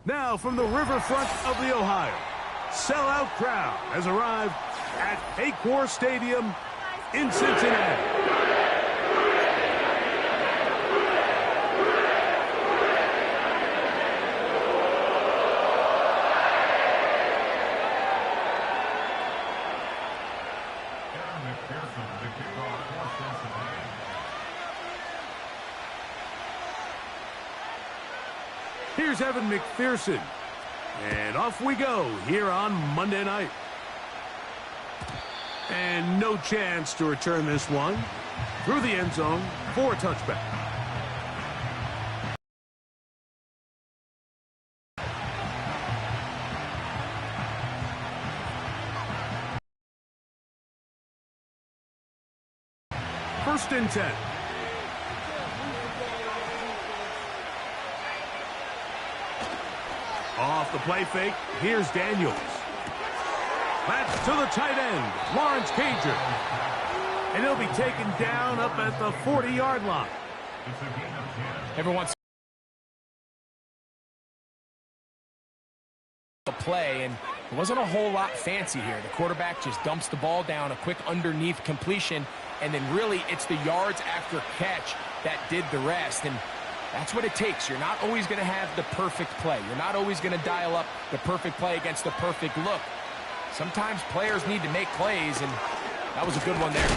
Now from the riverfront of the Ohio, sellout crowd has arrived at Paycor Stadium in Cincinnati. Here's Evan McPherson. And off we go here on Monday night. And no chance to return this one through the end zone for a touchback. First and 10. Off the play fake, here's Daniels. That's to the tight end, Lawrence Cager. And he'll be taken down up at the 40-yard line. Everyone's a play, and it wasn't a whole lot fancy here. The quarterback just dumps the ball down, a quick underneath completion, and then really it's the yards after catch that did the rest. And that's what it takes. You're not always going to have the perfect play. You're not always going to dial up the perfect play against the perfect look. Sometimes players need to make plays, and that was a good one there.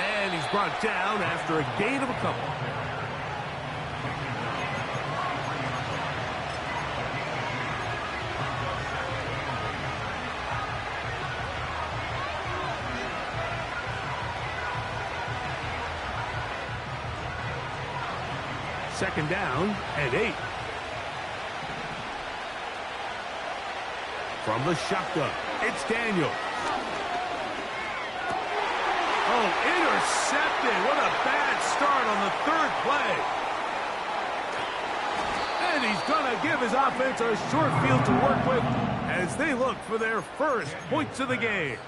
And he's brought down after a gain of a couple. Second down and 8. From the shotgun, it's Daniels. Oh, intercepted. What a bad start on the third play. And he's going to give his offense a short field to work with as they look for their first points of the game.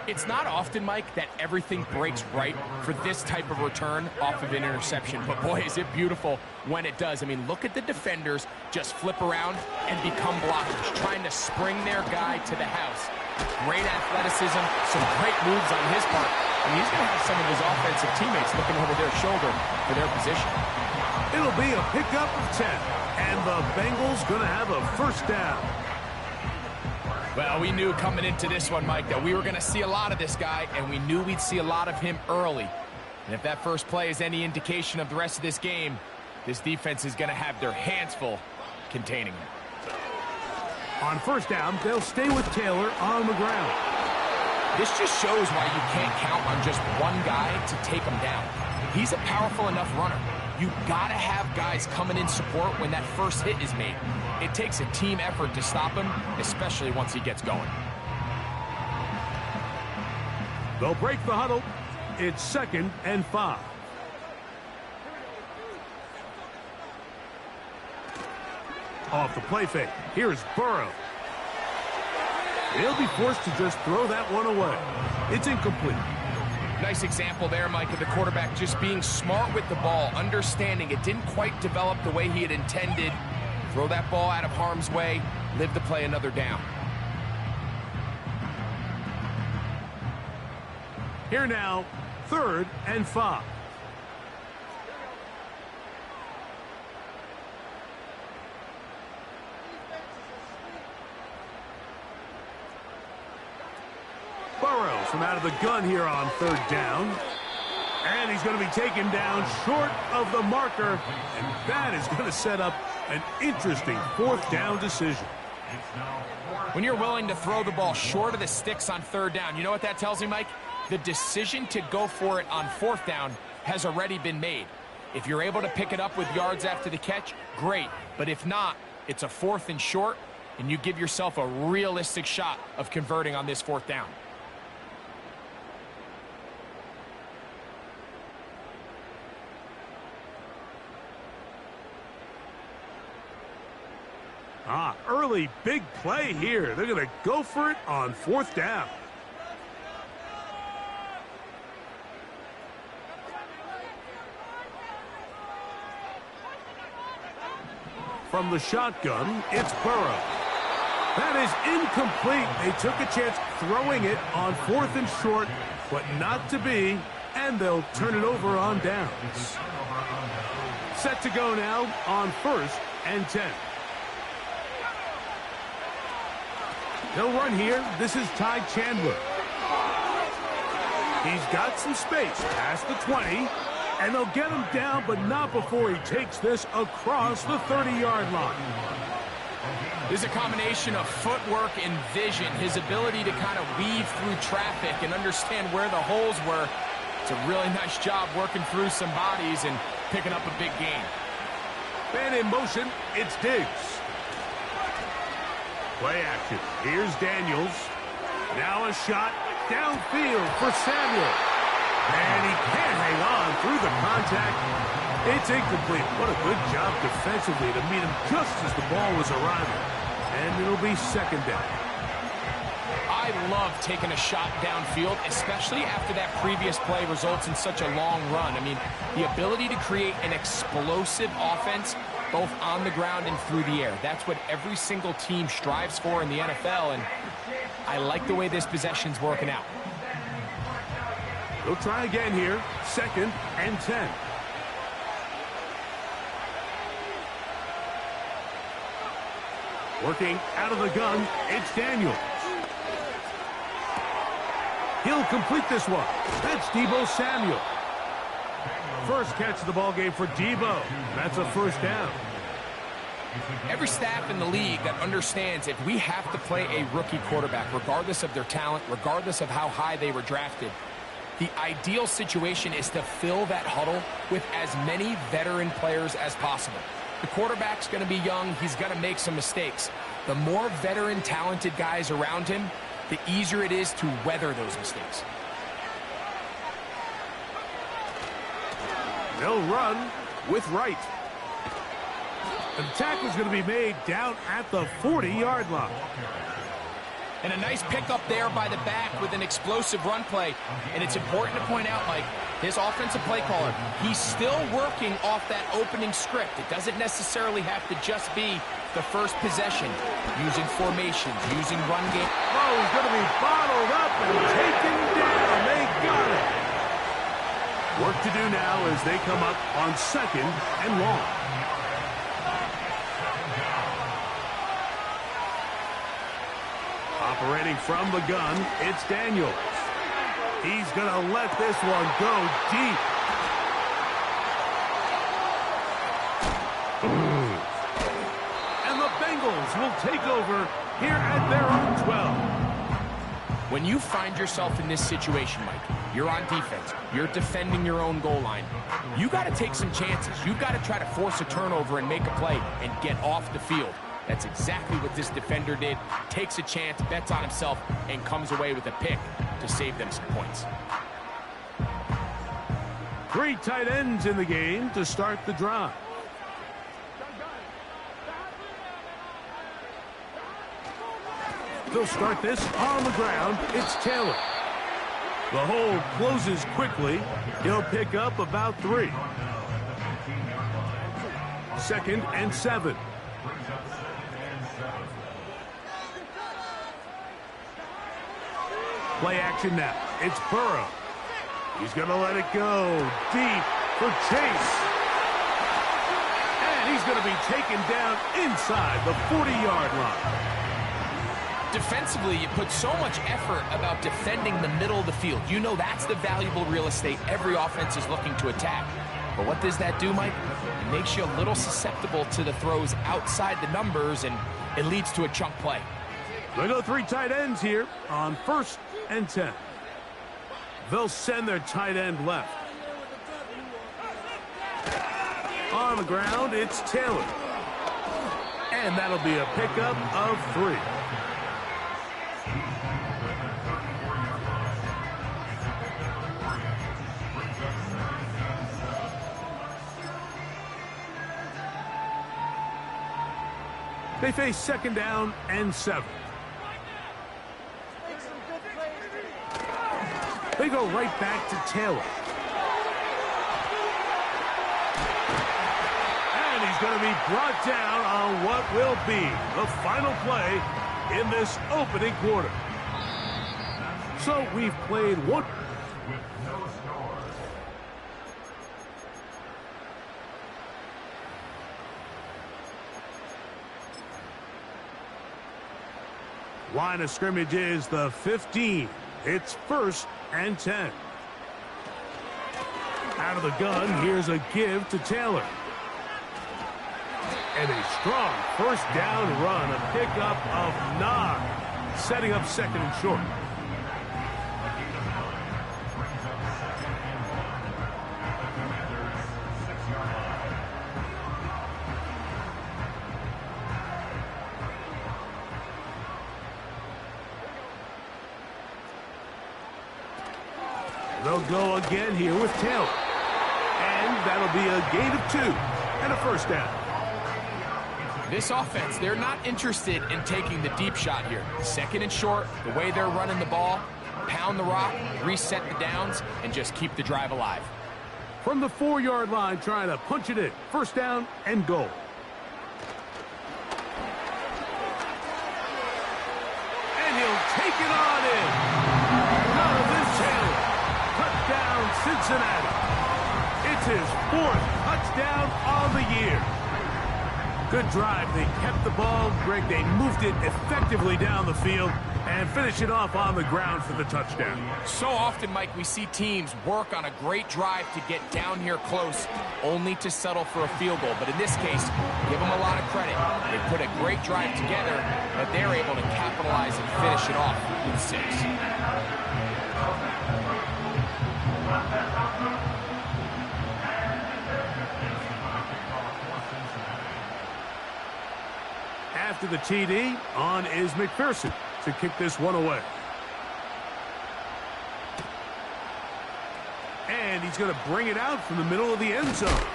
It's not often, Mike, that everything breaks right for this type of return off of an interception. But, boy, is it beautiful when it does. I mean, look at the defenders just flip around and become blockers, trying to spring their guy to the house. Great athleticism, some great moves on his part. And he's going to have some of his offensive teammates looking over their shoulder for their position. It'll be a pickup of 10. And the Bengals going to have a first down. Well, we knew coming into this one, Mike, that we were going to see a lot of this guy, and we knew we'd see a lot of him early. And if that first play is any indication of the rest of this game, this defense is going to have their hands full containing him. On first down, they'll stay with Taylor on the ground. This just shows why you can't count on just one guy to take him down. He's a powerful enough runner. You got to have guys coming in support when that first hit is made. It takes a team effort to stop him, especially once he gets going. They'll break the huddle. It's 2nd and 5. Off the play fake. Here's Burrow. He'll be forced to just throw that one away. It's incomplete. Nice example there, Mike, of the quarterback just being smart with the ball, understanding it didn't quite develop the way he had intended. Throw that ball out of harm's way, live to play another down. Here now, 3rd and 5. Burrows from out of the gun here on 3rd down. And he's going to be taken down short of the marker. And that is going to set up an interesting 4th down decision. When you're willing to throw the ball short of the sticks on 3rd down, you know what that tells me, Mike? The decision to go for it on 4th down has already been made. If you're able to pick it up with yards after the catch, great. But if not, it's a 4th and short, and you give yourself a realistic shot of converting on this 4th down. Early big play here. They're going to go for it on 4th down. From the shotgun, it's Burrow. That is incomplete. They took a chance throwing it on 4th and short, but not to be, and they'll turn it over on downs. Set to go now on 1st and 10. They'll run here. This is Ty Chandler. He's got some space past the 20, and they'll get him down, but not before he takes this across the 30-yard line. This is a combination of footwork and vision, his ability to kind of weave through traffic and understand where the holes were. It's a really nice job working through some bodies and picking up a big gain. And in motion, it's Diggs. Play action. Here's Daniels. Now a shot downfield for Samuel. And he can't hang on through the contact. It's incomplete. What a good job defensively to meet him just as the ball was arriving. And it'll be 2nd down. I love taking a shot downfield, especially after that previous play results in such a long run. I mean, the ability to create an explosive offense both on the ground and through the air. That's what every single team strives for in the NFL, and I like the way this possession's working out. They'll try again here. 2nd and 10. Working out of the gun, it's Daniels. He'll complete this one. That's Deebo Samuel. First catch of the ball game for Deebo. That's a 1st down. Every staff in the league that understands if we have to play a rookie quarterback, regardless of their talent, regardless of how high they were drafted, the ideal situation is to fill that huddle with as many veteran players as possible. The quarterback's going to be young. He's going to make some mistakes. The more veteran, talented guys around him, the easier it is to weather those mistakes. They'll run with Wright. The tackle's going to be made down at the 40-yard line. And a nice pickup there by the back with an explosive run play. And it's important to point out, Mike, his offensive play caller, he's still working off that opening script. It doesn't necessarily have to just be the first possession, using formations, using run game. Oh, he's going to be bottled up and taken down. They got it. Work to do now as they come up on 2nd and long. Operating from the gun, it's Daniels. He's going to let this one go deep. And the Bengals will take over here at their own 12. When you find yourself in this situation, Mike, you're on defense, you're defending your own goal line, you got to take some chances. You've got to try to force a turnover and make a play and get off the field. That's exactly what this defender did. Takes a chance, bets on himself, and comes away with a pick to save them some points. 3 tight ends in the game to start the drive. They'll start this on the ground. It's Taylor. The hole closes quickly. He'll pick up about 3. 2nd and 7. Play action now. It's Burrow. He's going to let it go deep for Chase. And he's going to be taken down inside the 40-yard line. Defensively, you put so much effort about defending the middle of the field. You know that's the valuable real estate every offense is looking to attack. But what does that do, Mike? It makes you a little susceptible to the throws outside the numbers, and it leads to a chunk play. They go 3 tight ends here on 1st and 10. They'll send their tight end left. On the ground, it's Taylor. And that'll be a pickup of 3. They face 2nd down and 7. They go right back to Taylor. And he's going to be brought down on what will be the final play in this opening quarter. So we've played one. Line of scrimmage is the 15. It's 1st and 10. Out of the gun, here's a give to Taylor. And a strong first down run, a pickup of 9, setting up 2nd and short. They'll go again here with Taylor. And that'll be a gain of 2 and a first down. This offense, they're not interested in taking the deep shot here. 2nd and short, the way they're running the ball, pound the rock, reset the downs, and just keep the drive alive. From the 4-yard line, trying to punch it in. First down and goal. And he'll take it on in. Jonathan Taylor. Touchdown, Cincinnati. It's his 4th touchdown on the year. Good drive. They kept the ball. Greg, they moved it effectively down the field and finish it off on the ground for the touchdown. So often, Mike, we see teams work on a great drive to get down here close, only to settle for a field goal. But in this case, give them a lot of credit. They put a great drive together, but they're able to capitalize and finish it off with 6. After the TD, on is McPherson to kick this one away. And he's going to bring it out from the middle of the end zone.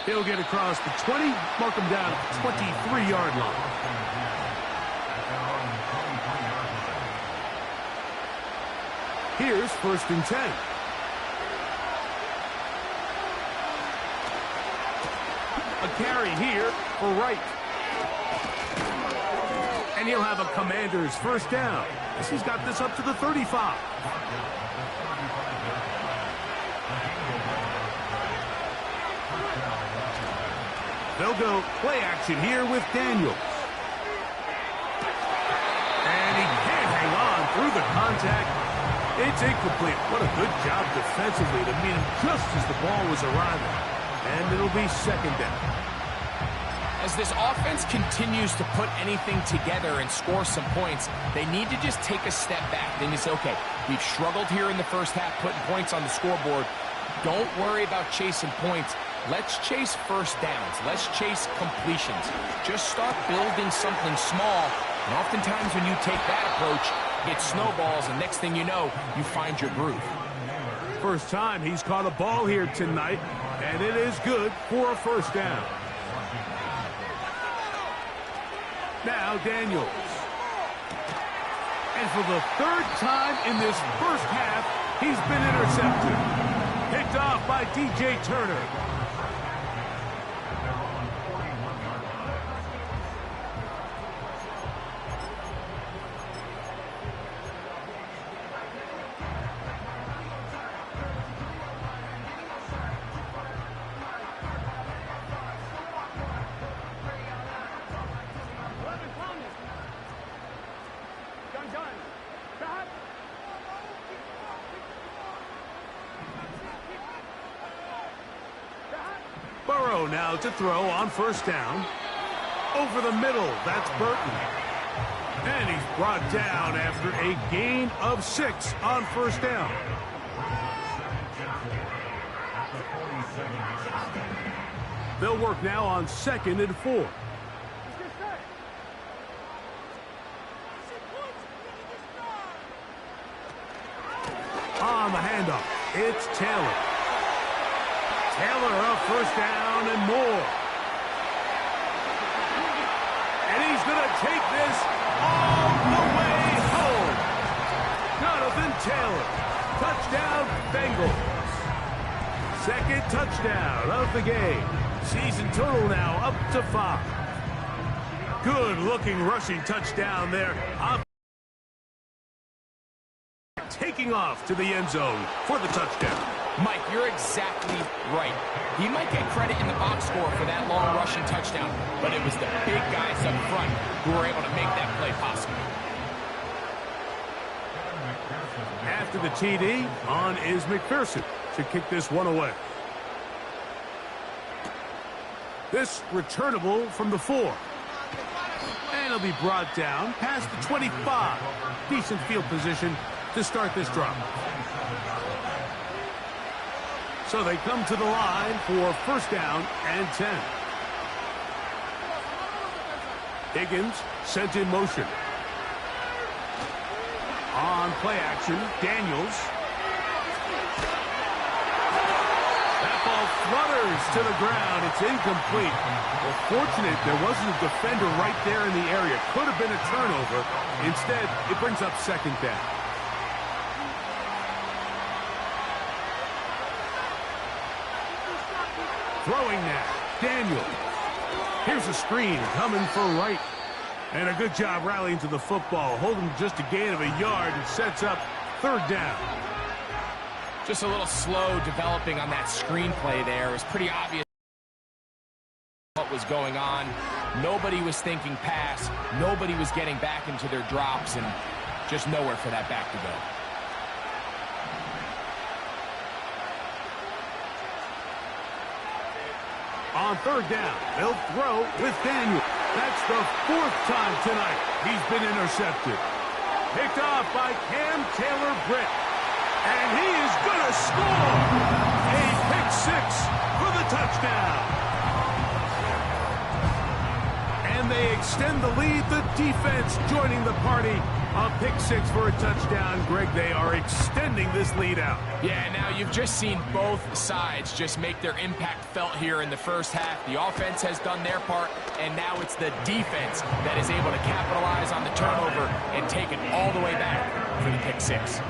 He'll get across the 20, mark him down at the 23-yard line. Here's 1st and 10. A carry here for Wright. And he'll have a Commander's first down as he's got this up to the 35. They'll go play action here with Daniels. And he can't hang on through the contact. It's incomplete. What a good job defensively to meet him just as the ball was arriving. And it'll be 2nd down. As this offense continues to put anything together and score some points, they need to just take a step back. They need to say, okay, we've struggled here in the first half putting points on the scoreboard. Don't worry about chasing points. Let's chase first downs. Let's chase completions. Just start building something small. And oftentimes when you take that approach, it snowballs, and next thing you know, you find your groove. First time he's caught a ball here tonight, and it is good for a first down. Now Daniels. And for the 3rd time in this first half, he's been intercepted. Picked off by DJ Turner. Burrow now to throw on first down. Over the middle, that's Burton. And he's brought down after a gain of 6 on first down. They'll work now on 2nd and 4. On the handoff, it's Taylor. Taylor up first down and more. And he's going to take this all the way home. Jonathan Taylor. Touchdown, Bengals. Second touchdown of the game. Season total now up to 5. Good-looking rushing touchdown there. Taking off to the end zone for the touchdown. Mike, you're exactly right. He might get credit in the box score for that long rushing touchdown, but it was the big guys up front who were able to make that play possible. After the TD, on is McPherson to kick this one away. This returnable from the 4. And it'll be brought down past the 25. Decent field position to start this drive. So they come to the line for first down and 10. Higgins sent in motion. On play action, Daniels. That ball flutters to the ground. It's incomplete. Well, fortunate there wasn't a defender right there in the area. Could have been a turnover. Instead, it brings up second down. Throwing now, Daniel. Here's a screen coming for right. And a good job rallying to the football. Holding just a gain of a yard and sets up third down. Just a little slow developing on that screenplay there. It was pretty obvious what was going on. Nobody was thinking pass. Nobody was getting back into their drops, and just nowhere for that back to go. On third down, they'll throw with Daniel. That's the 4th time tonight he's been intercepted. Picked off by Cam Taylor-Britt. And he is going to score. A pick 6 for the touchdown. And they extend the lead. The defense joining the party. A pick 6 for a touchdown. Greg, they are extending this lead out. Yeah, now you've just seen both sides just make their impact felt here in the first half. The offense has done their part, and now it's the defense that is able to capitalize on the turnover and take it all the way back for the pick 6.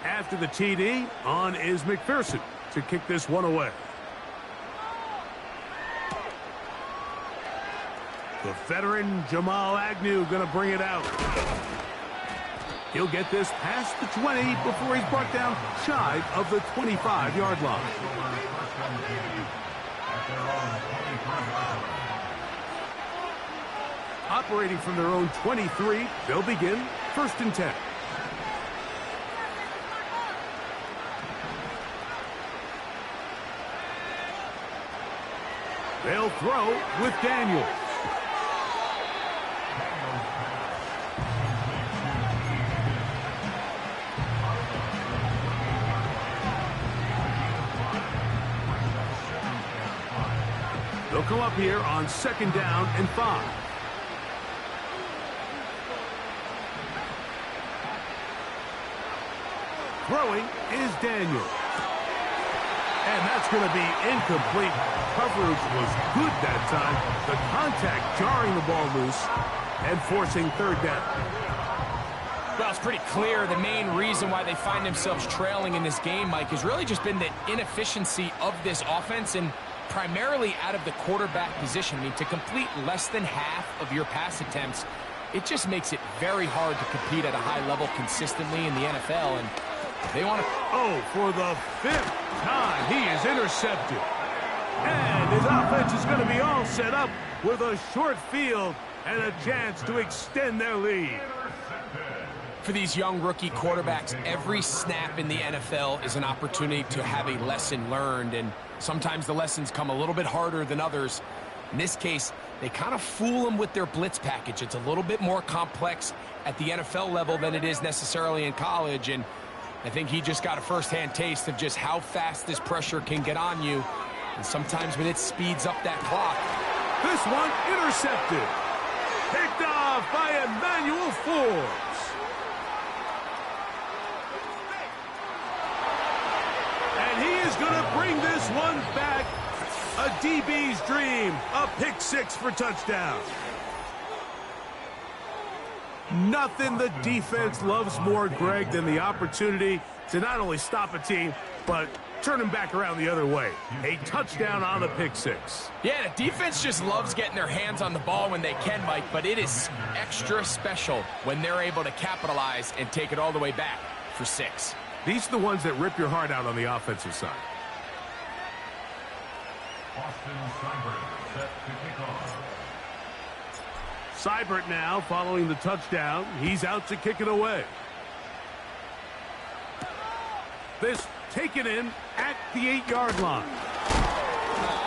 After the TD, on is McPherson to kick this one away. The veteran Jamal Agnew going to bring it out. He'll get this past the 20 before he's brought down shy of the 25-yard line. Operating from their own 23, they'll begin first and 10. They'll throw with Daniels. They'll come up here on second down and 5. Throwing is Daniels. And that's going to be incomplete. Coverage was good that time. The contact jarring the ball loose and forcing third down. Well, it's pretty clear the main reason why they find themselves trailing in this game, Mike, has really just been the inefficiency of this offense and primarily out of the quarterback position. I mean, to complete less than half of your pass attempts, it just makes it very hard to compete at a high level consistently in the NFL. And they want to... Oh, for the 5th time, he is intercepted. And his offense is going to be all set up with a short field and a chance to extend their lead. For these young rookie quarterbacks, every snap in the NFL is an opportunity to have a lesson learned, and sometimes the lessons come a little bit harder than others. In this case, they kind of fool them with their blitz package. It's a little bit more complex at the NFL level than it is necessarily in college, and I think he just got a first-hand taste of just how fast this pressure can get on you, and sometimes when it speeds up that clock. This one intercepted. Picked off by Emmanuel Forbes. And he is going to bring this one back A DB's dream. A pick six for touchdown. Nothing the defense loves more, Greg, than the opportunity to not only stop a team, but turn them back around the other way. A touchdown on the pick six. Yeah, the defense just loves getting their hands on the ball when they can, Mike, but it is extra special when they're able to capitalize and take it all the way back for 6. These are the ones that rip your heart out on the offensive side. Seibert now following the touchdown. He's out to kick it away. This taken in at the 8-yard line.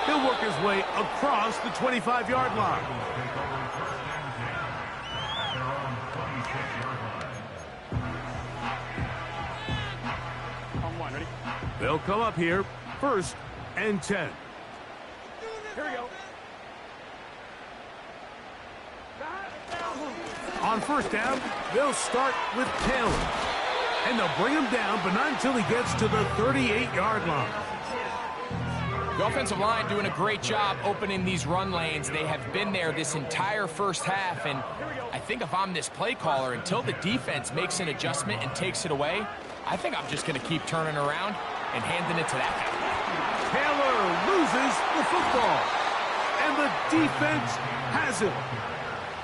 He'll work his way across the 25-yard line. They'll come up here, 1st and 10. Here we go. On 1st down, they'll start with Taylor. And they'll bring him down, but not until he gets to the 38-yard line. The offensive line doing a great job opening these run lanes. They have been there this entire first half, and I think if I'm this play caller, until the defense makes an adjustment and takes it away, I think I'm just going to keep turning around and handing it to that guy. Taylor loses the football, and the defense has it.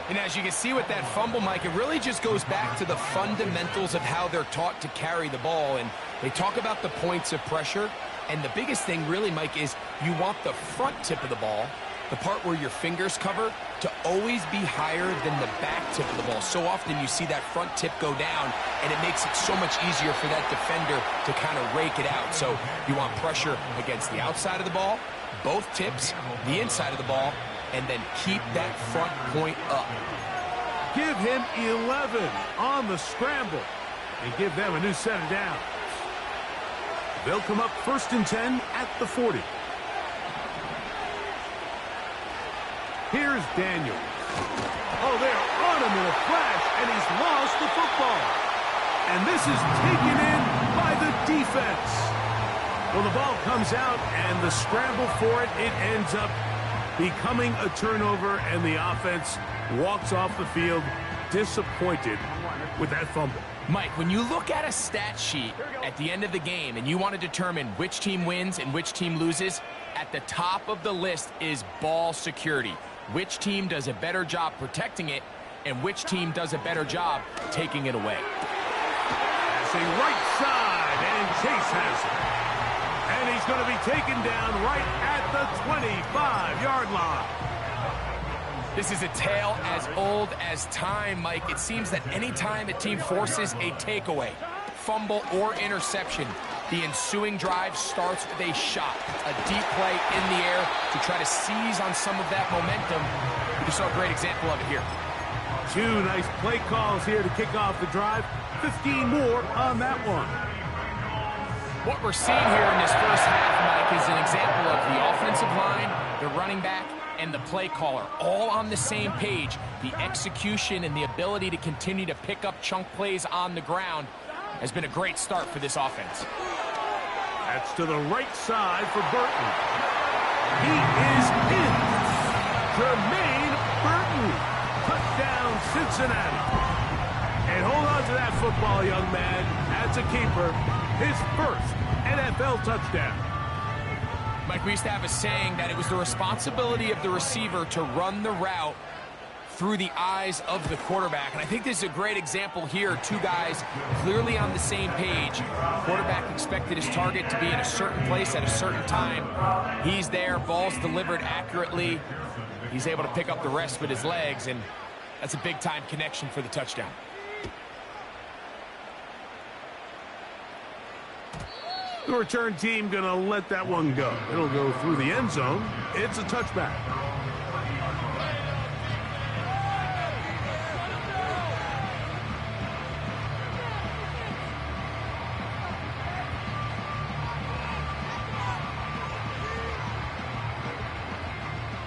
And as you can see with that fumble, Mike, it really just goes back to the fundamentals of how they're taught to carry the ball. And they talk about the points of pressure. And the biggest thing really, Mike, is you want the front tip of the ball, the part where your fingers cover, to always be higher than the back tip of the ball. So often you see that front tip go down, and it makes it so much easier for that defender to kind of rake it out. So you want pressure against the outside of the ball, both tips, the inside of the ball, and then keep that front point up. Give him 11 on the scramble and give them a new set of downs. They'll come up 1st and 10 at the 40. Here's Daniels. Oh, they're on him in a flash, and he's lost the football. And this is taken in by the defense. Well, the ball comes out, and the scramble for it, it ends up becoming a turnover, and the offense walks off the field disappointed with that fumble. Mike, when you look at a stat sheet at the end of the game and you want to determine which team wins and which team loses, at the top of the list is ball security. Which team does a better job protecting it and which team does a better job taking it away. Passing right side, and Chase has it. And he's going to be taken down right at the 25-yard line. This is a tale as old as time, Mike. It seems that any time a team forces a takeaway, fumble, or interception, the ensuing drive starts with a shot, a deep play in the air to try to seize on some of that momentum. We just saw a great example of it here. 2 nice play calls here to kick off the drive. 15 more on that one. What we're seeing here in this first half, Mike, is an example of the offensive line, the running back, and the play caller all on the same page. The execution and the ability to continue to pick up chunk plays on the ground has been a great start for this offense. That's to the right side for Burton. He is in. Jermaine Burton. Touchdown, Cincinnati. And hold on to that football, young man. That's a keeper. His first NFL touchdown. Mike, we used to have a saying that it was the responsibility of the receiver to run the route through the eyes of the quarterback. And I think this is a great example here. 2 guys clearly on the same page. Quarterback expected his target to be in a certain place at a certain time. He's there, ball's delivered accurately. He's able to pick up the rest with his legs, and that's a big-time connection for the touchdown. The return team going to let that one go. It'll go through the end zone. It's a touchback.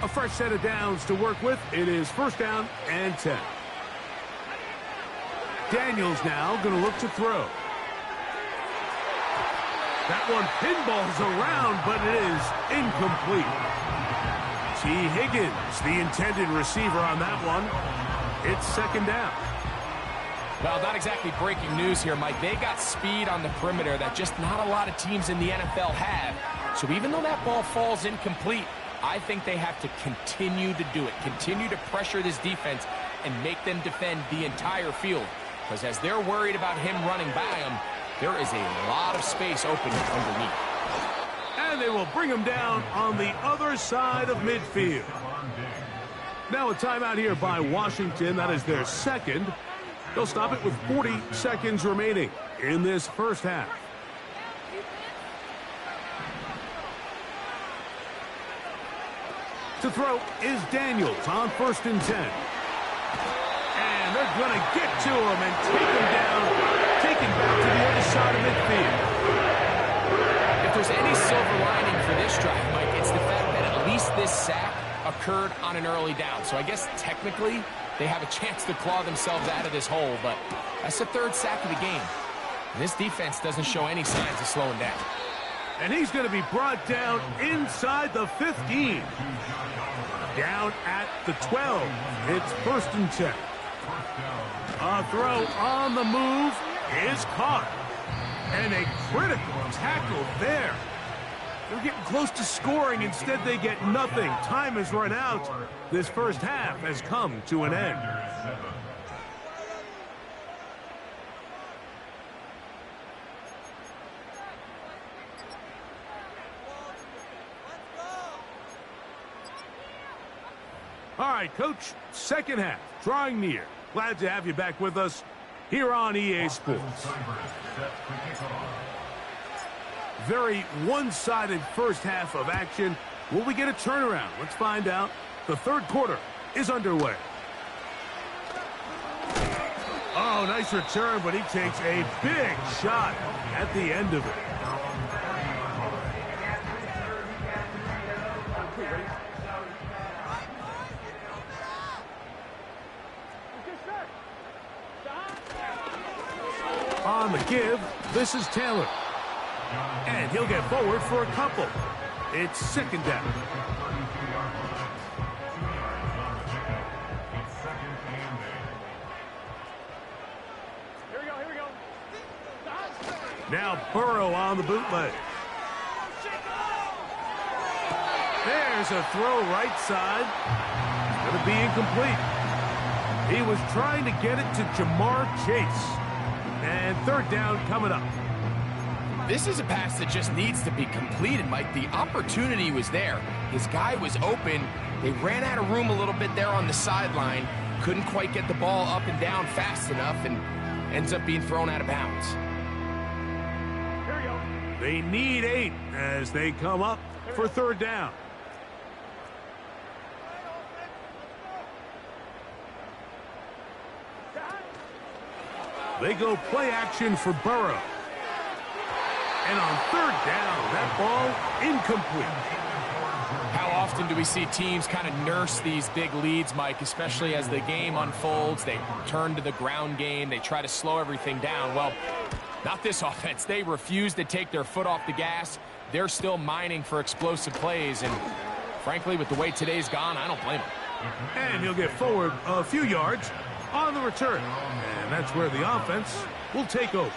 A fresh set of downs to work with. It is 1st down and 10. Daniels now going to look to throw. That one pinballs around, but it is incomplete. T. Higgins, the intended receiver on that one. It's second down. Well, not exactly breaking news here, Mike. They got speed on the perimeter that just not a lot of teams in the NFL have. So even though that ball falls incomplete, I think they have to continue to do it. Continue to pressure this defense and make them defend the entire field. Because as they're worried about him running by them, there is a lot of space open underneath. And they will bring him down on the other side of midfield. Now a timeout here by Washington. That is their second. They'll stop it with 40 seconds remaining in this first half. To throw is Daniels on 1st and 10. And they're going to get to him and take him down, taken back to the other side of midfield. If there's any silver lining for this drive, Mike, it's the fact that at least this sack occurred on an early down. So I guess technically they have a chance to claw themselves out of this hole, but that's the 3rd sack of the game. And this defense doesn't show any signs of slowing down. And he's going to be brought down inside the 15. Down at the 12. It's 1st and 10. A throw on the move is caught. And a critical tackle there. They're getting close to scoring. Instead, they get nothing. Time has run out. This first half has come to an end. All right, Coach, second half, drawing near. Glad to have you back with us here on EA Sports. Very one-sided first half of action. Will we get a turnaround? Let's find out. The 3rd quarter is underway. Oh, nice return, but he takes a big shot at the end of it. On the give, this is Taylor. And he'll get forward for a couple. It's 2nd down. Here we go. Now Burrow on the bootleg. There's a throw right side. It's going to be incomplete. He was trying to get it to Jamar Chase. And 3rd down coming up. This is a pass that just needs to be completed, Mike. The opportunity was there. His guy was open. They ran out of room a little bit there on the sideline. Couldn't quite get the ball up and down fast enough and ends up being thrown out of bounds. Here we go. They need 8 as they come up for 3rd down. They go play action for Burrow. And on 3rd down, that ball incomplete. How often do we see teams kind of nurse these big leads, Mike, especially as the game unfolds? They turn to the ground game. They try to slow everything down. Well, not this offense. They refuse to take their foot off the gas. They're still mining for explosive plays. And frankly, with the way today's gone, I don't blame them. And he'll get forward a few yards on the return. And that's where the offense will take over.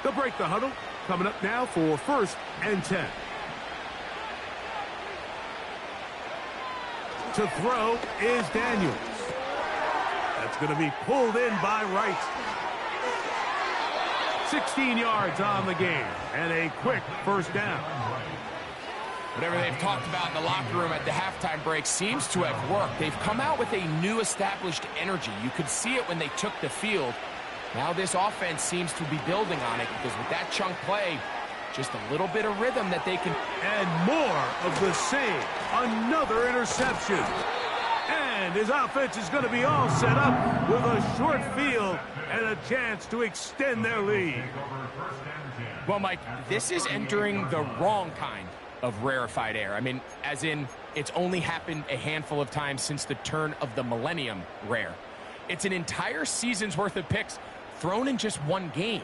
They'll break the huddle. Coming up now for 1st and 10. To throw is Daniels. That's going to be pulled in by Wright. 16 yards on the game and a quick 1st down. Whatever they've talked about in the locker room at the halftime break seems to have worked. They've come out with a new established energy. You could see it when they took the field. Now this offense seems to be building on it because with that chunk play, just a little bit of rhythm that they can... And more of the same. Another interception. And his offense is going to be all set up with a short field and a chance to extend their lead. Well, Mike, this is entering the wrong kind of rarefied air. I mean, as in, it's only happened a handful of times since the turn of the millennium rare. It's an entire season's worth of picks thrown in just one game.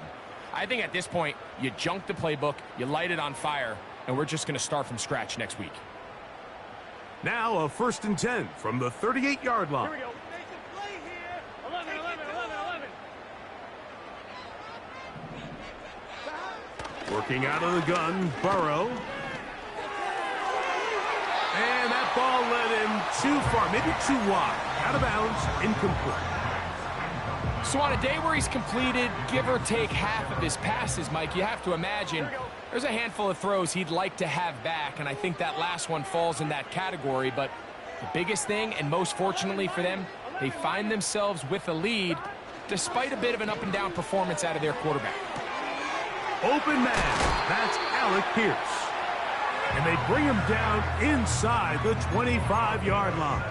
I think at this point, you junk the playbook, you light it on fire, and we're just going to start from scratch next week. Now a 1st and 10 from the 38-yard line. Here we go. Play here. 11, 11, 11, 11. Working out of the gun, Burrow. And that ball led him too far, maybe too wide. Out of bounds, incomplete. So on a day where he's completed, give or take half of his passes, Mike, you have to imagine there's a handful of throws he'd like to have back, and I think that last one falls in that category. But the biggest thing, and most fortunately for them, they find themselves with a lead despite a bit of an up-and-down performance out of their quarterback. Open man, that's Alec Pierce. And they bring him down inside the 25-yard line.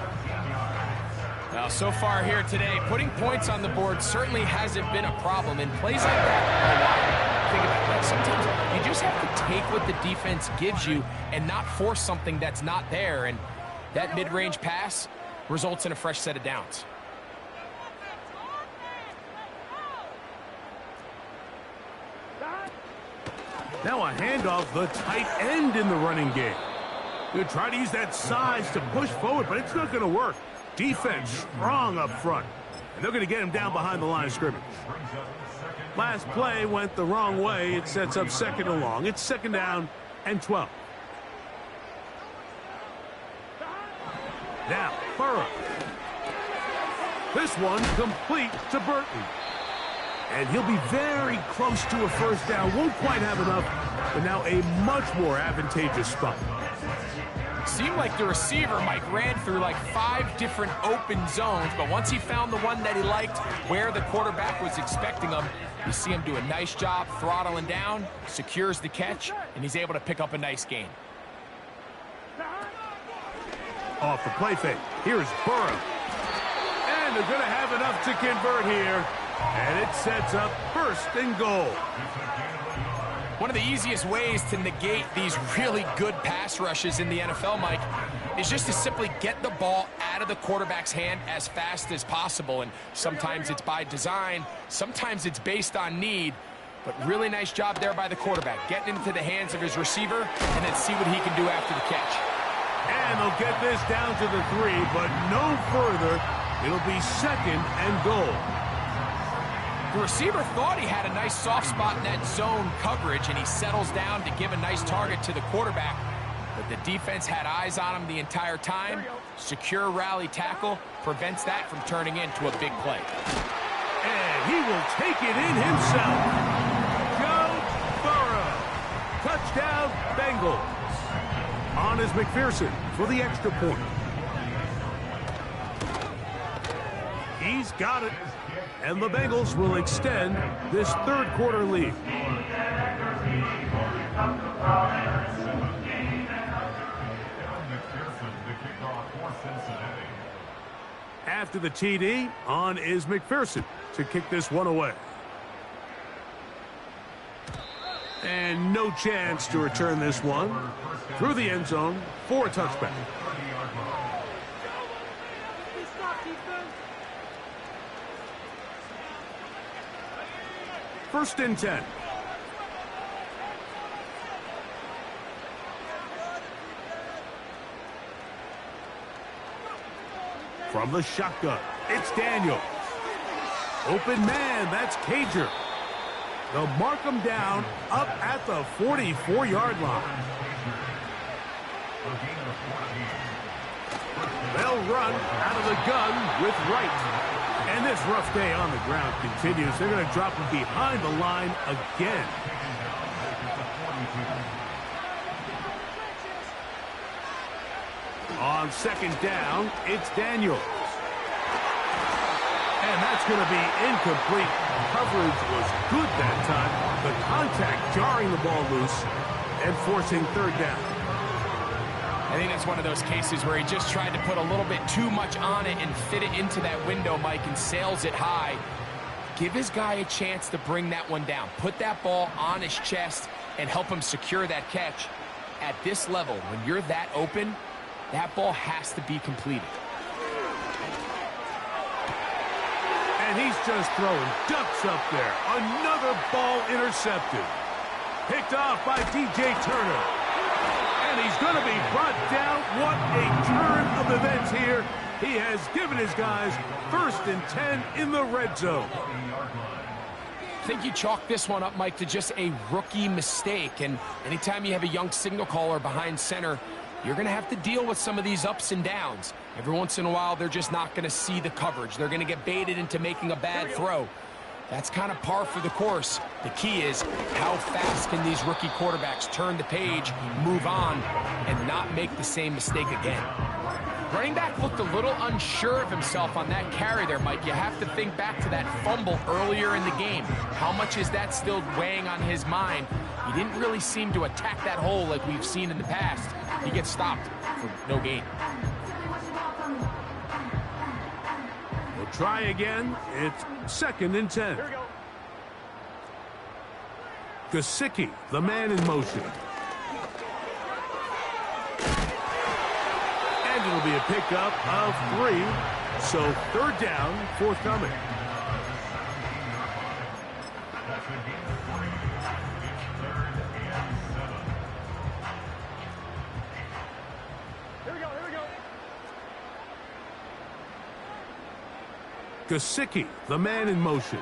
Well, so far here today, putting points on the board certainly hasn't been a problem. In plays like that, think about that. Sometimes you just have to take what the defense gives you and not force something that's not there. And that mid-range pass results in a fresh set of downs. Now a handoff, the tight end in the running game. They'll try to use that size to push forward, but it's not going to work. Defense strong up front. And they're going to get him down behind the line of scrimmage. Last play went the wrong way. It sets up 2nd and long. It's 2nd down and 12. Now, Burrow. This one complete to Burton. And he'll be very close to a 1st down. Won't quite have enough, but now a much more advantageous spot. Seemed like the receiver, Mike, ran through like 5 different open zones, but once he found the one that he liked, where the quarterback was expecting him, you see him do a nice job throttling down, secures the catch, and he's able to pick up a nice gain. Off the play fake, here's Burrow. And they're going to have enough to convert here. And it sets up 1st and goal. One of the easiest ways to negate these really good pass rushes in the NFL, Mike, is just to simply get the ball out of the quarterback's hand as fast as possible. And sometimes it's by design, sometimes it's based on need. But really nice job there by the quarterback, getting into the hands of his receiver and then see what he can do after the catch. And they'll get this down to the 3, but no further. It'll be 2nd and goal. The receiver thought he had a nice soft spot in that zone coverage, and he settles down to give a nice target to the quarterback. But the defense had eyes on him the entire time. Secure rally tackle prevents that from turning into a big play. And he will take it in himself. Joe Burrow. Touchdown, Bengals. On is McPherson for the extra point. He's got it. And the Bengals will extend this 3rd quarter lead. After the TD, on is McPherson to kick this one away. And no chance to return this one through the end zone for a touchback. 1st and 10. From the shotgun, it's Daniels. Open man, that's Cager. They'll mark him down up at the 44-yard line. They'll run out of the gun with Wright. And this rough day on the ground continues. They're going to drop him behind the line again. On 2nd down, it's Daniels. And that's going to be incomplete. Coverage was good that time. The contact jarring the ball loose and forcing 3rd down. I think that's one of those cases where he just tried to put a little bit too much on it and fit it into that window, Mike, and sails it high. Give his guy a chance to bring that one down. Put that ball on his chest and help him secure that catch. at this level, when you're that open, that ball has to be completed. And he's just throwing ducks up there. Another ball intercepted. Picked off by DJ Turner. And he's going to be brought down. What a turn of events here. He has given his guys 1st and 10 in the red zone. I think you chalk this one up, Mike, to just a rookie mistake. And anytime you have a young signal caller behind center, you're going to have to deal with some of these ups and downs. Every once in a while, they're just not going to see the coverage. They're going to get baited into making a bad throw. That's kind of par for the course. The key is how fast can these rookie quarterbacks turn the page, move on, and not make the same mistake again. Running back looked a little unsure of himself on that carry there, Mike. You have to think back to that fumble earlier in the game. How much is that still weighing on his mind? He didn't really seem to attack that hole like we've seen in the past. He gets stopped for no gain. We'll try again. It's 2nd and 10. Here we go. Gesicki, the man in motion. And it'll be a pickup of 3. So 3rd down, forthcoming. Here we go. Here we go. Gesicki, the man in motion.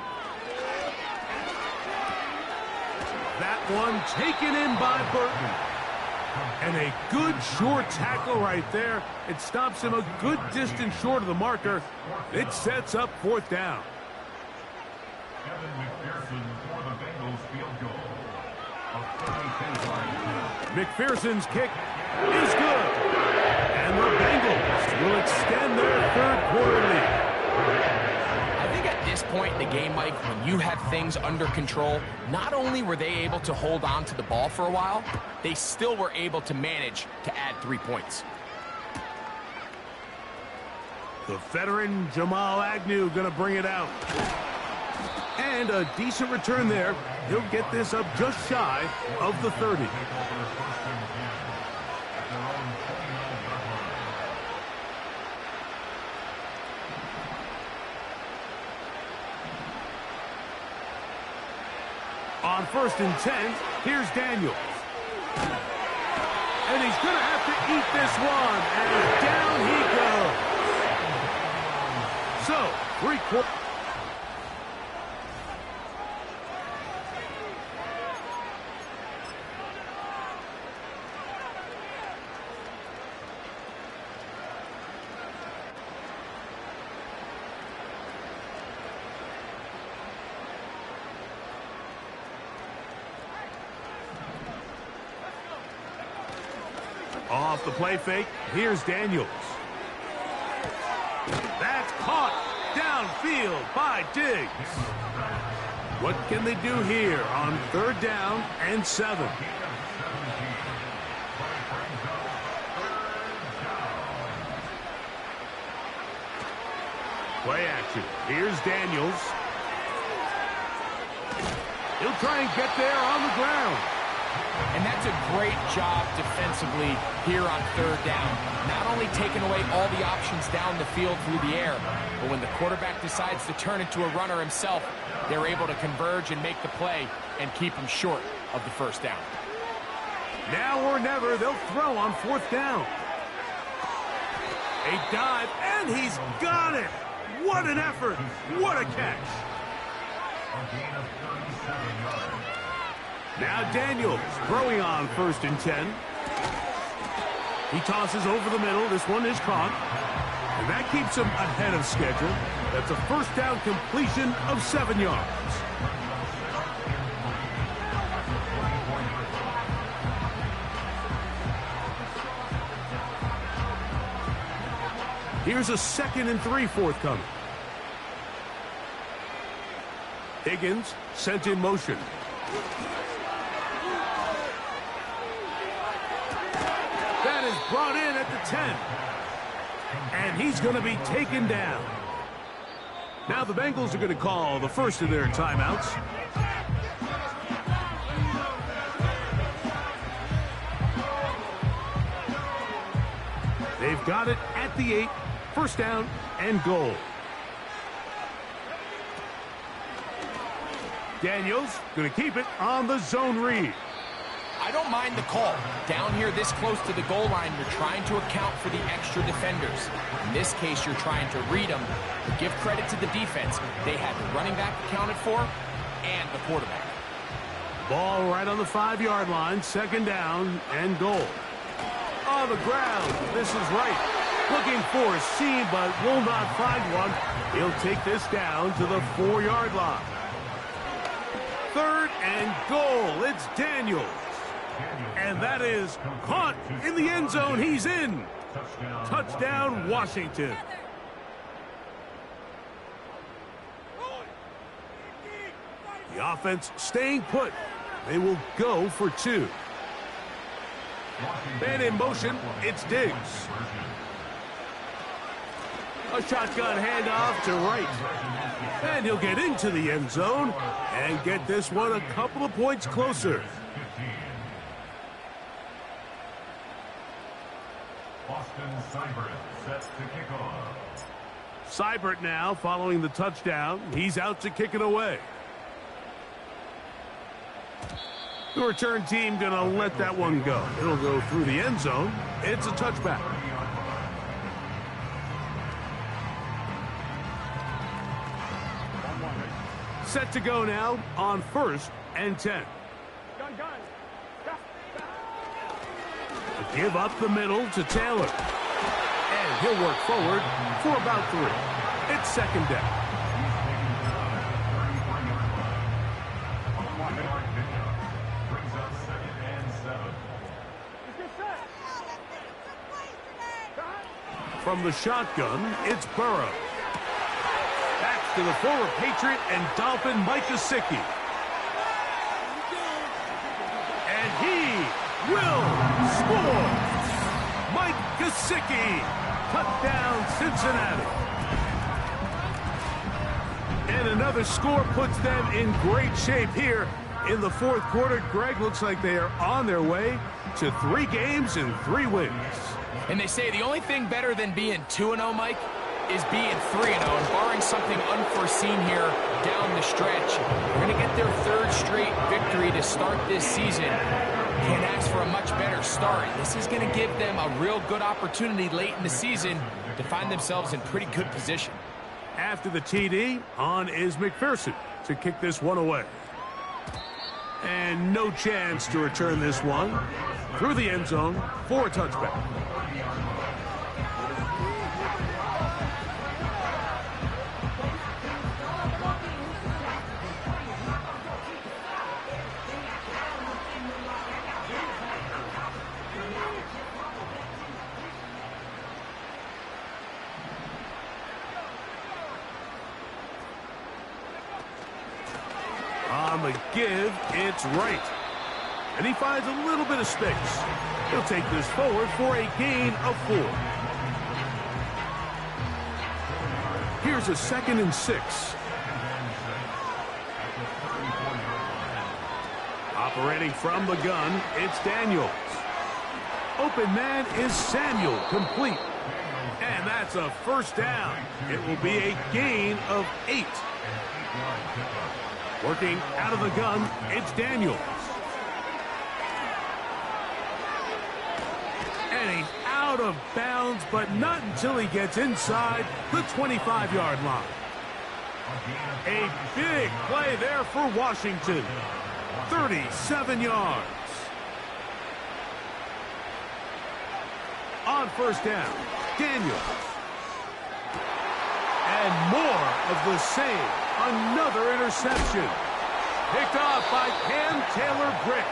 That one taken in by Burton. And a good short tackle right there. It stops him a good distance short of the marker. It sets up 4th down. McPherson's kick is good. And the Bengals will extend their 3rd quarter lead. I think at this point in the game, Mike, when you have things under control, not only were they able to hold on to the ball for a while, they still were able to manage to add 3 points. The veteran Jamal Agnew going to bring it out. And a decent return there. He'll get this up just shy of the 30. On 1st and 10, here's Daniels. And he's going to have to eat this one. And down he goes. So, 3-quarters. Off the play fake, here's Daniels. That's caught downfield by Diggs. What can they do here on 3rd down and 7? Play action. Here's Daniels. He'll try and get there on the ground. And that's a great job defensively here on 3rd down. Not only taking away all the options down the field through the air, but when the quarterback decides to turn into a runner himself, they're able to converge and make the play and keep him short of the 1st down. Now or never, they'll throw on 4th down. A dive, and he's got it. What an effort. What a catch. Now Daniels throwing on 1st and 10. He tosses over the middle. This one is caught. And that keeps him ahead of schedule. That's a 1st down completion of 7 yards. Here's a 2nd and 3 forthcoming. Higgins sent in motion. That is brought in at the 10. And he's going to be taken down. Now the Bengals are going to call the first of their timeouts. They've got it at the 8. First down and goal. Daniels going to keep it on the zone read. I don't mind the call. Down here this close to the goal line, you're trying to account for the extra defenders. In this case, you're trying to read them. But give credit to the defense. They had the running back accounted for and the quarterback. Ball right on the 5-yard line. Second down and goal. On the ground. This is right. Looking for a seam, but will not find one. He'll take this down to the 4-yard line. Third and goal. It's Daniels. And that is caught in the end zone. He's in. Touchdown, Washington. The offense staying put. They will go for 2. Man in motion, it's Diggs. A shotgun handoff to right. And he'll get into the end zone and get this one a couple of points closer. Seibert sets to kick off. Seibert now following the touchdown. He's out to kick it away. The return team going to let that one go. It'll go through the end zone. It's a touchback. Set to go now on 1st and 10. Give up the middle to Taylor. And he'll work forward for about 3. It's second down. From the shotgun, it's Burrow. Back to the former Patriot and Dolphin Mike Gesicki. And he will score. Mike Gesicki. Touchdown, Cincinnati. And another score puts them in great shape here in the 4th quarter. Greg, looks like they are on their way to 3 games and 3 wins. And they say the only thing better than being 2-0, Mike, is being 3-0. And barring something unforeseen here down the stretch, they're going to get their 3rd straight victory to start this season. Can't ask for a much better start. This is going to give them a real good opportunity late in the season to find themselves in pretty good position. After the TD, on is McPherson to kick this one away. And no chance to return this one through the end zone for a touchback. On the give, it's right. And he finds a little bit of space. He'll take this forward for a gain of 4. Here's a 2nd and 6. Operating from the gun, it's Daniels. Open man is Samuel, complete. And that's a first down. It will be a gain of 8. Working out of the gun, it's Daniels. And he's out of bounds, but not until he gets inside the 25-yard line. A big play there for Washington. 37 yards. On first down, Daniels. And more of the same. Another interception. Picked off by Cam Taylor-Britt.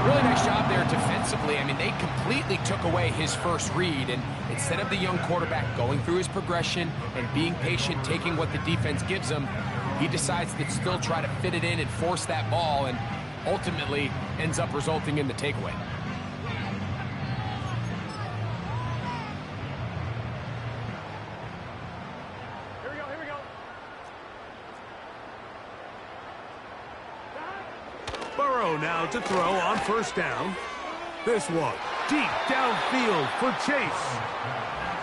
Really nice job there defensively. I mean, they completely took away his first read, and instead of the young quarterback going through his progression and being patient, taking what the defense gives him, he decides to still try to fit it in and force that ball, and ultimately ends up resulting in the takeaway. Burrow now to throw on first down. This one deep downfield for Chase.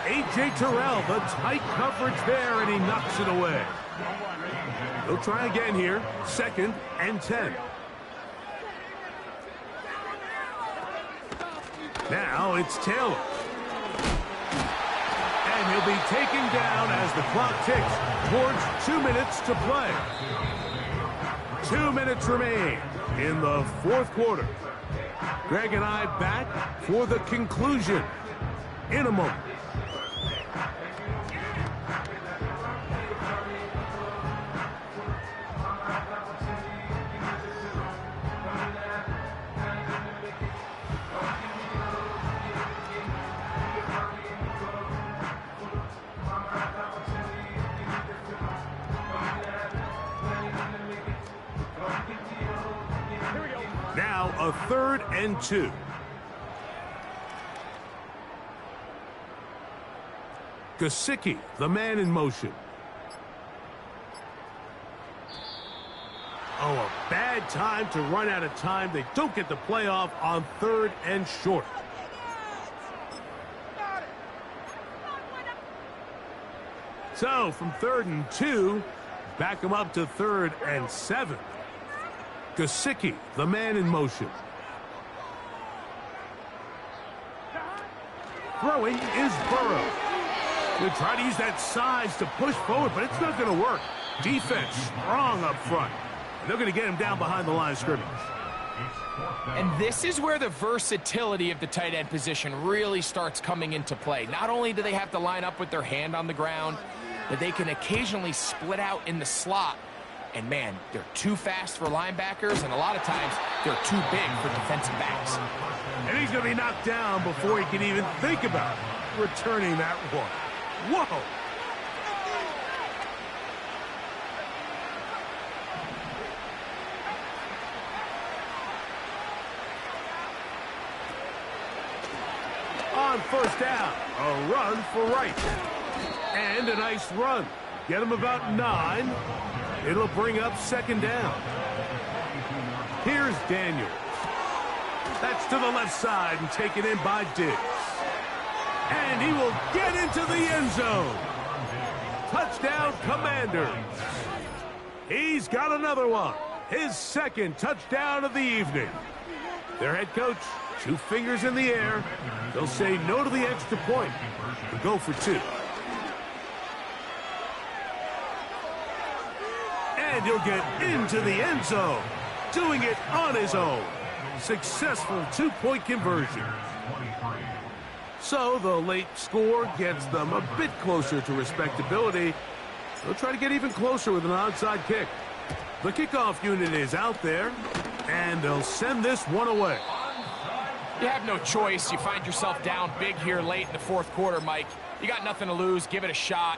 A.J. Terrell, the tight coverage there, and he knocks it away. He'll try again here, 2nd and 10. Now it's Taylor. And he'll be taken down as the clock ticks towards 2 minutes to play. 2 minutes remain in the 4th quarter. Greg and I back for the conclusion in a moment. Now a 3rd and 2. Gesicki, the man in motion. Oh, a bad time to run out of time. They don't get the playoff on 3rd and short. So from 3rd and 2, back them up to 3rd and 7. Gesicki, the man in motion. Throwing is Burrow. They try to use that size to push forward, but it's not going to work. Defense strong up front. And they're going to get him down behind the line of scrimmage. And this is where the versatility of the tight end position really starts coming into play. Not only do they have to line up with their hand on the ground, but they can occasionally split out in the slot. And, man, they're too fast for linebackers, and a lot of times they're too big for defensive backs. And he's going to be knocked down before he can even think about returning that one. Whoa! On 1st down, a run for Wright. And a nice run. Get him about 9. It'll bring up 2nd down. Here's Daniels. That's to the left side and taken in by Diggs. And he will get into the end zone. Touchdown, Commanders. He's got another one. His 2nd touchdown of the evening. Their head coach, 2 fingers in the air. They'll say no to the extra point and go for 2. And he'll get into the end zone, doing it on his own. Successful 2-point conversion. So the late score gets them a bit closer to respectability. They'll try to get even closer with an onside kick. The kickoff unit is out there, and they'll send this one away. You have no choice. You find yourself down big here late in the 4th quarter, Mike. You got nothing to lose. Give it a shot.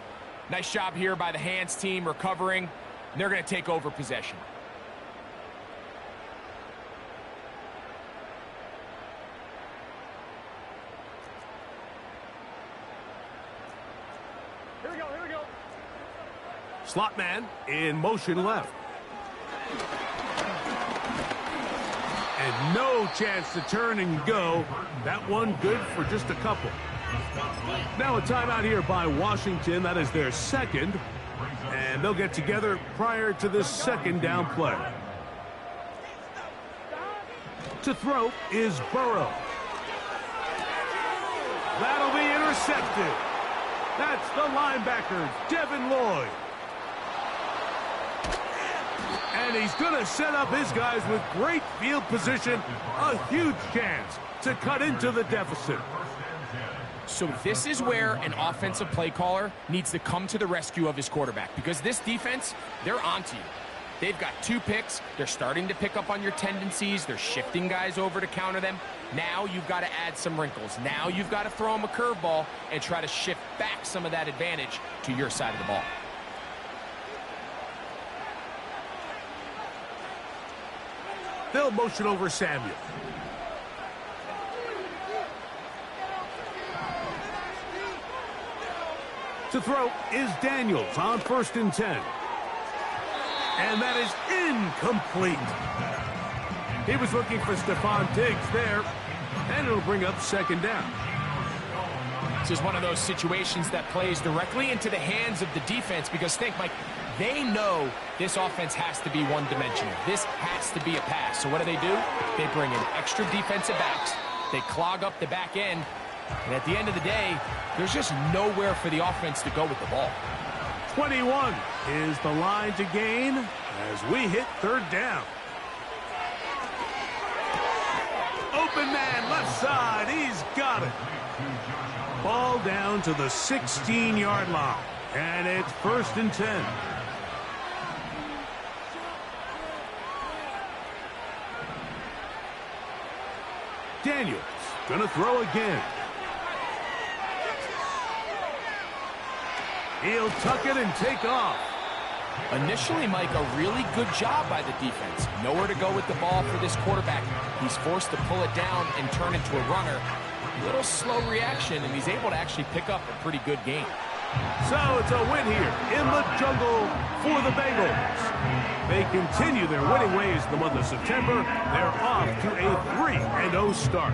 Nice job here by the hands team recovering. They're going to take over possession. Here we go, here we go. Slot man in motion left. And no chance to turn and go. That one good for just a couple. Now a timeout here by Washington. That is their 2nd. And they'll get together prior to this 2nd down play. To throw is Burrow. That'll be intercepted. That's the linebacker, Devin Lloyd. And he's going to set up his guys with great field position. A huge chance to cut into the deficit. So this is where an offensive play caller needs to come to the rescue of his quarterback, because this defense, they're onto you. They've got 2 picks. They're starting to pick up on your tendencies. They're shifting guys over to counter them. Now you've got to add some wrinkles. Now you've got to throw them a curveball and try to shift back some of that advantage to your side of the ball. They'll motion over Samuel. To throw is Daniels on 1st and 10. And that is incomplete. He was looking for Stephon Diggs there. And it'll bring up second down. This is one of those situations that plays directly into the hands of the defense because think, Mike, they know this offense has to be one-dimensional. This has to be a pass. So what do? They bring in extra defensive backs. They clog up the back end. And at the end of the day, there's just nowhere for the offense to go with the ball. 21 is the line to gain as we hit third down. Open man, left side. He's got it. Ball down to the 16-yard line. And it's 1st and 10. Daniels gonna throw again. He'll tuck it and take off. Initially, Mike, a really good job by the defense. Nowhere to go with the ball for this quarterback. He's forced to pull it down and turn into a runner. A little slow reaction, and he's able to actually pick up a pretty good game. So it's a win here in the jungle for the Bengals. They continue their winning ways in the month of September. They're off to a 3-0 start.